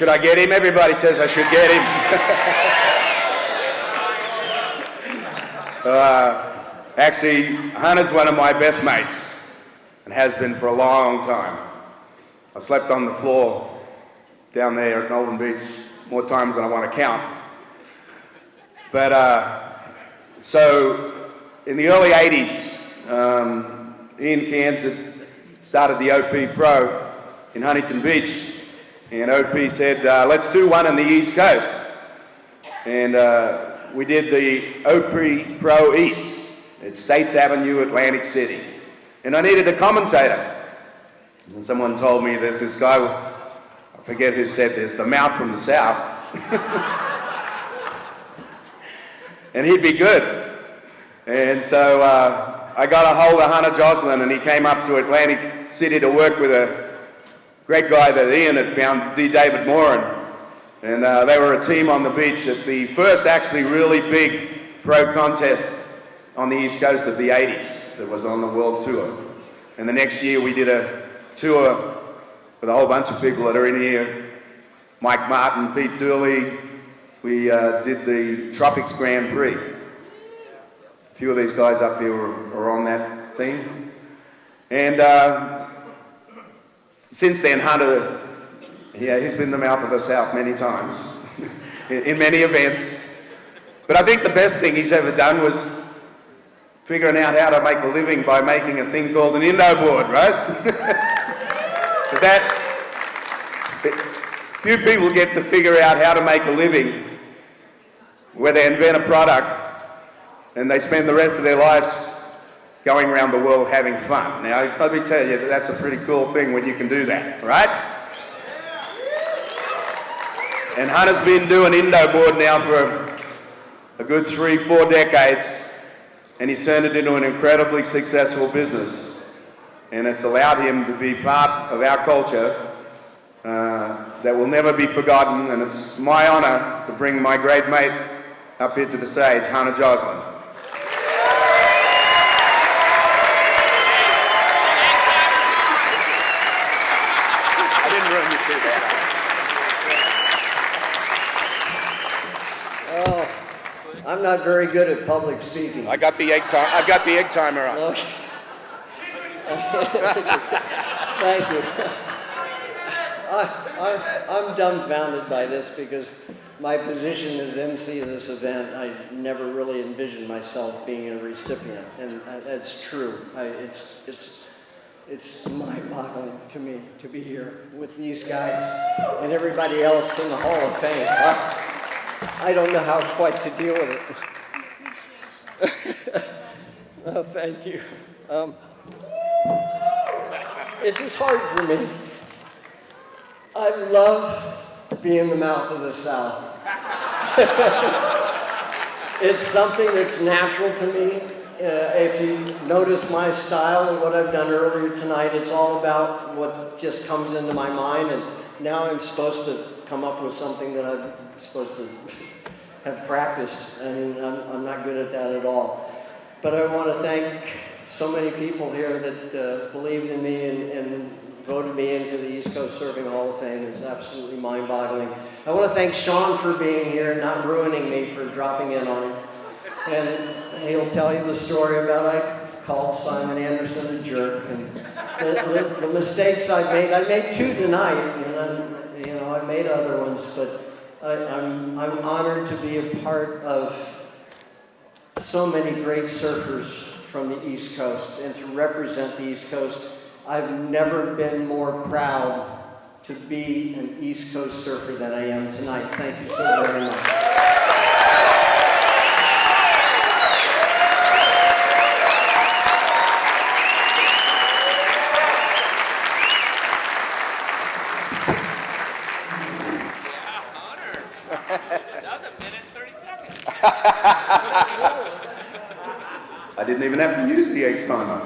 Should I get him? Everybody says I should get him. Actually, Hunter's one of my best mates and has been for a long time. I've slept on the floor down there at Northern Beach more times than I want to count. But so in the early 80s, Ian Cairns had started the OP Pro in Huntington Beach, and OP said, let's do one on the East Coast. And we did the OP Pro East at States Avenue, Atlantic City. And I needed a commentator. And someone told me there's this guy, I forget who said this, the mouth from the South. And he'd be good. And so I got a hold of Hunter Joslin, and he came up to Atlantic City to work with a great guy that Ian had found, D. David Moran. And they were a team on the beach at the first actually really big pro contest on the East Coast of the 80s that was on the world tour. And the next year we did a tour with a whole bunch of people that are in here. Mike Martin, Pete Dooley. We did the Tropics Grand Prix. A few of these guys up here are on that thing. And since then, Hunter, he's been the mouth of the South many times in many events. But I think the best thing he's ever done was figuring out how to make a living by making a thing called an Indo board, right? But few people get to figure out how to make a living where they invent a product and they spend the rest of their lives going around the world having fun. Now, let me tell you, that's a pretty cool thing when you can do that, right? And Hunter's been doing Indo board now for a good 3-4 decades, and he's turned it into an incredibly successful business. And it's allowed him to be part of our culture that will never be forgotten, and it's my honor to bring my great mate up here to the stage, Hunter Joslin. I didn't ruin you too bad. Oh, I'm not very good at public speaking. I've got the egg timer on. Okay. Thank you. I'm dumbfounded by this because my position as MC of this event, I never really envisioned myself being a recipient, and that's true. It's mind-boggling to me to be here with these guys and everybody else in the Hall of Fame. I don't know how quite to deal with it. Oh, thank you. This is hard for me. I love being the mouth of the South. It's something that's natural to me. If you notice my style and what I've done earlier tonight, it's all about what just comes into my mind, and now I'm supposed to come up with something that I'm supposed to have practiced, and I'm not good at that at all. But I want to thank so many people here that believed in me and voted me into the East Coast Surfing Hall of Fame. It's absolutely mind-boggling. I want to thank Sean for being here and not ruining me for dropping in on him. And he'll tell you the story about I called Simon Anderson a jerk, and the mistakes I made 2 tonight, and I made other ones, but I'm honored to be a part of so many great surfers from the East Coast and to represent the East Coast. I've never been more proud to be an East Coast surfer than I am tonight. Thank you so very much. That was a minute and 30 seconds. I didn't even have to use the egg timer.